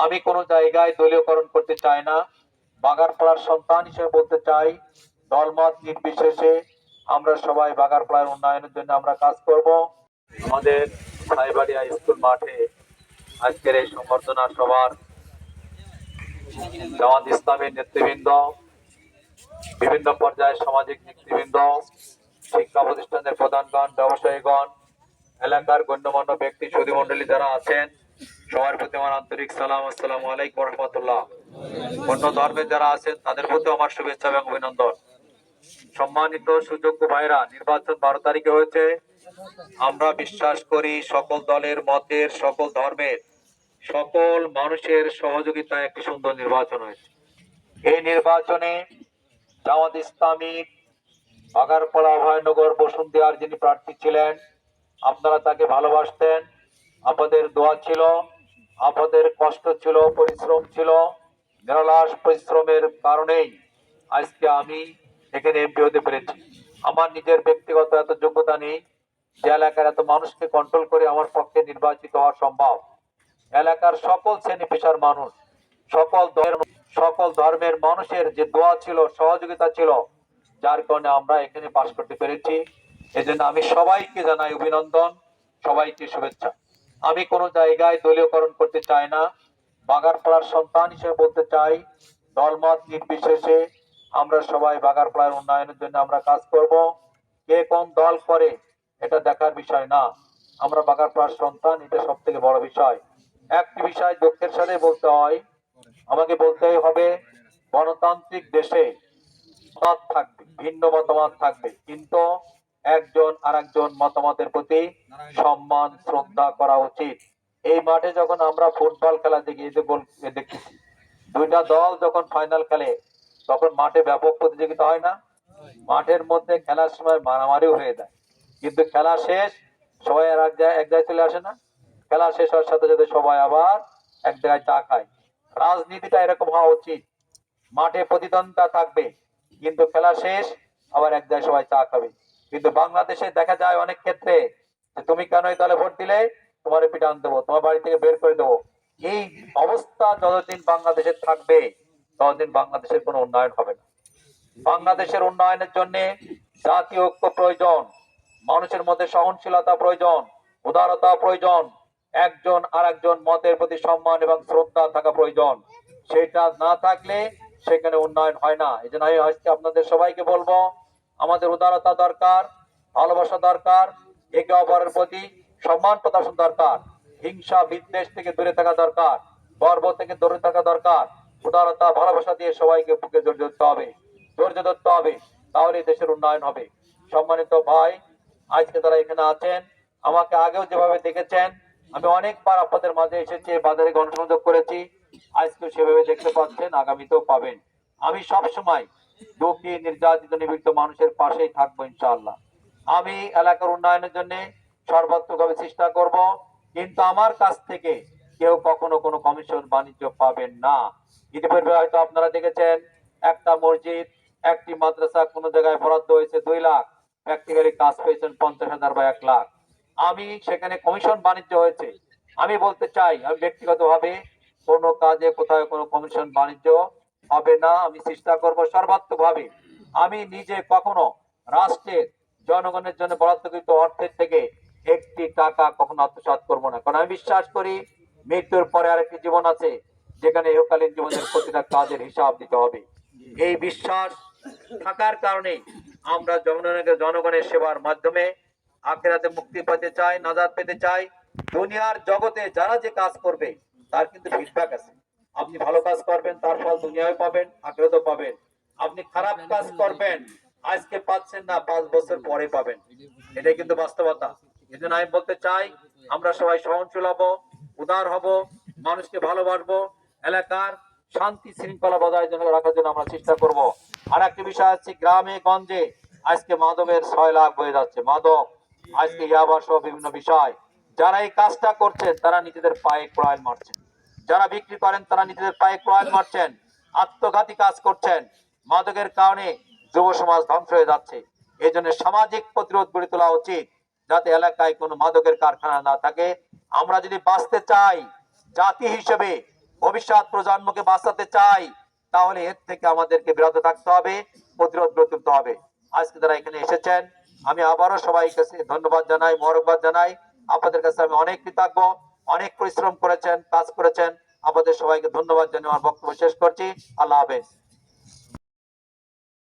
আমি কোনো জায়গায় দলীয়করণ করতে চাই না। বাগারপাড়ার সন্তান হিসেবে বলতে চাই, দলমত নির্বিশেষে আমরা সবাই বাগারপাড়ার উন্নয়নের জন্য আমরা কাজ করব। আমাদের সাইবাড়িয়া স্কুল মাঠে আজকের এই সংবর্ধনা সভার জামাত ইসলামের নেতৃবৃন্দ, বিভিন্ন পর্যায়ের সামাজিক নেতৃবৃন্দ, শিক্ষা প্রতিষ্ঠানের প্রধানগণ, ব্যবসায়ীগণ, এলাকার গণ্যমান্য ব্যক্তি সুধীমণ্ডলী যারা আছেন, সবার প্রতি আমার আন্তরিক সালাম, আসসালামু আলাইকুম রহমতুল্লাহ। অন্য ধর্মে যারা আছেন তাদের প্রতি আমার শুভেচ্ছা এবং অভিনন্দন। সম্মানিত সুযোগ্য ভাইরা, নির্বাচন 12 তারিখে হয়েছে। আমরা বিশ্বাস করি সকল দলের, মতের, সকল ধর্মের, সকল মানুষের সহযোগিতায় একটি সুন্দর নির্বাচন হয়েছে। এই নির্বাচনে জামাত ইসলামী বাগারপাড়া অভয়নগর বসুন্ধিয়ার যিনি প্রার্থী ছিলেন, আপনারা তাকে ভালোবাসতেন, আপনাদের দোয়া ছিল, আপনাদের কষ্ট ছিল, পরিশ্রম ছিল। নিরলস পরিশ্রমের কারণেই আজকে আমি এখানে এমপি হতে পেরেছি। আমার নিজের ব্যক্তিগত এত যোগ্যতা নেই যে এলাকার এত মানুষকে কন্ট্রোল করে আমার পক্ষে নির্বাচিত হওয়া সম্ভব। এলাকার সকল শ্রেণী পেশার মানুষ, সকল ধর্মের মানুষের যে দোয়া ছিল, সহযোগিতা ছিল, যার কারণে আমরা এখানে পাশ করতে পেরেছি। এজন্য আমি সবাইকে জানাই অভিনন্দন, সবাইকে শুভেচ্ছা। আমি কোনো জায়গায় দলীয়করণ করতে চাই না। বাগারপাড়ার সন্তান হিসেবে বলতে চাই, দলমত নির্বিশেষে আমরা সবাই বাগারপাড়ার উন্নয়নের জন্য আমরা কাজ করব। কে কোন দল করে এটা দেখার বিষয় না, আমরা বাগারপাড়ার সন্তান, এটা সব থেকে বড় বিষয়। একটি বিষয় দুঃখের সাথে বলতে হয়, আমাকে বলতেই হবে, গণতান্ত্রিক দেশে মত থাকবে, ভিন্ন মতামত থাকবে, কিন্তু একজন আরেকজন মতামতের প্রতি সম্মান শ্রদ্ধা করা উচিত। এই মাঠে যখন আমরা ফুটবল খেলা দেখতেছি, দুইটা দল যখন ফাইনাল খেলে তখন মাঠে ব্যাপক প্রতিযোগিতা হয় না? মাঠের মধ্যে খেলার সময় মারামারিও হয়ে যায়, কিন্তু খেলা শেষ সবাই আর এক জায়গায় চলে আসে না? খেলা শেষ হওয়ার সাথে সাথে সবাই আবার এক জায়গায় চা খায়। রাজনীতিটা এরকম হওয়া উচিত। মাঠে প্রতিদ্বন্দ্বিতা থাকবে, কিন্তু খেলা শেষ আবার এক জায়গায় সবাই চা খাবে। কিন্তু বাংলাদেশে দেখা যায় অনেক ক্ষেত্রে যে তুমি কেন এই দলে ভোট দিলে, তোমার পিটান দেবো, তোমার বাড়ি থেকে বের করে দেবো। এই অবস্থা যতদিন বাংলাদেশে থাকবে ততদিন বাংলাদেশের কোনো উন্নয়ন হবে না। বাংলাদেশের উন্নয়নের জন্য জাতীয় ঐক্য প্রয়োজন, মানুষের মধ্যে সহনশীলতা প্রয়োজন, উদারতা প্রয়োজন, একজন আর একজন মতের প্রতি সম্মান এবং শ্রদ্ধা থাকা প্রয়োজন। সেটা না থাকলে সেখানে উন্নয়ন হয় না। এই জন্য আমি আজকে আপনাদের সবাইকে বলবো, আমাদের উদারতা দরকার, ভালোবাসা দরকার, একে অপরের প্রতি সম্মান প্রদর্শন দরকার, হিংসা বিদ্বেষ থেকে দূরে থাকা দরকার, গর্ব থেকে দূরে থাকা দরকার। উদারতা ভালোবাসা দিয়ে সবাইকে বুকে জড়িয়ে ধরতে হবে, ধৈর্য ধরতে হবে, তাহলে দেশের উন্নয়ন হবে। সম্মানিত ভাই, আজকে তারা এখানে আছেন, আমাকে আগেও যেভাবে দেখেছেন, আমি অনেকবার আপনাদের মাঝে এসেছি, বাজারে গণসংযোগ করেছি, আজকে সেভাবে দেখতে পাচ্ছেন, আগামীতেও পাবেন। আমি সব সময় দুঃখী, নির্যাতিত, নিপীড়িত মানুষের পাশেই থাকবো ইনশাআল্লাহ। আমি এলাকার উন্নয়নের জন্য সর্বাত্মকভাবে চেষ্টা করব, কিন্তু আমার কাছ থেকে কেউ কখনো কোনো কমিশন বাণিজ্য পাবেন না। ইতিপূর্বে হয়তো আপনারা দেখেছেন, একটা মসজিদ, একটি মাদ্রাসা কোন জায়গায় বরাদ্দ হয়েছে 2 লাখ, প্র্যাকটিক্যালি কাজ পেয়েছেন 50,000 বা 1 লাখ। আমি সেখানে কমিশন বাণিজ্য হয়েছে। আমি বলতে চাই, আমি ব্যক্তিগতভাবে কোনো কাজে কোথাও কোনো কমিশন বাণিজ্য হবে না। আমি চেষ্টা করব সর্বাত্মকভাবে। আমি নিজে কখনো রাষ্ট্রের জনগণের জন্য বরাদ্দকৃত অর্থের থেকে একটি টাকা কখনো আত্মসাৎ করব না, কারণ আমি বিশ্বাস করি মৃত্যুর পরে আরেকটি জীবন আছে, যেখানে ইহকালীন জীবনের প্রতিটা কাজের হিসাব দিতে হবে। এই বিশ্বাস থাকার কারণে আমরা জনগণের সেবার মাধ্যমে আখিরাতে মুক্তি পেতে চাই, নাজাত পেতে চাই। দুনিয়ার জগতে যারা যে কাজ করবে তার কিন্তু ফিডব্যাক আছে। আপনি ভালো কাজ করবেন, তার ফল দুনিয়ায় পাবেন, আখিরাতেও পাবেন। আপনি খারাপ কাজ করবেন, আজকে পাচ্ছেন না, 5 বছর পরে পাবেন। এটাই কিন্তু বাস্তবতা। এই জন্য আমি বলতে চাই, আমরা সবাই সহনশীল হব, উদার হব, মানুষকে ভালোবাসবো, এলাকার শান্তি শৃঙ্খলা বজায় রাখার জন্য আমরা চেষ্টা করব। আর একটা বিষয় আছে, গ্রামে গঞ্জে আজকে মাদকের 6 লাখ হয়ে যাচ্ছে, মাদক, আজকে ইয়াবা সহ বিভিন্ন বিষয়। যারা এই কাজটা করছেন তারা নিজেদের পায়ে কোড়াল মারছেন, যারা বিক্রি করেন তারা নিজেদের পায়ে কোড়াল মারছেন, আত্মঘাতী কাজ করছেন। মাদকের কারণে যুব সমাজ ধ্বংস হয়ে যাচ্ছে। এই জন্য সামাজিক প্রতিরোধ গড়ে তোলা উচিত, যাতে এলাকায় কোনো মাদকের কারখানা না থাকে। আমরা যদি বাঁচতে চাই জাতি হিসেবে, ভবিষ্যৎ প্রজন্মকে বাঁচাতে চাই, তাহলে এর থেকে আমাদেরকে বিরত থাকতে হবে, প্রতিরোধ গড়ে তুলতে হবে। আজকে যারা এখানে এসেছেন, আমি আবারও সবাই কাছে ধন্যবাদ জানাই, মোবারকবাদ জানাই। আপনাদের কাছে আমি অনেক কৃতজ্ঞ, অনেক পরিশ্রম করেছেন, কাজ করেছেন। আপনাদের সবাইকে ধন্যবাদ জানিয়ে আমার বক্তব্য শেষ করছি। আল্লাহ হাফেজ।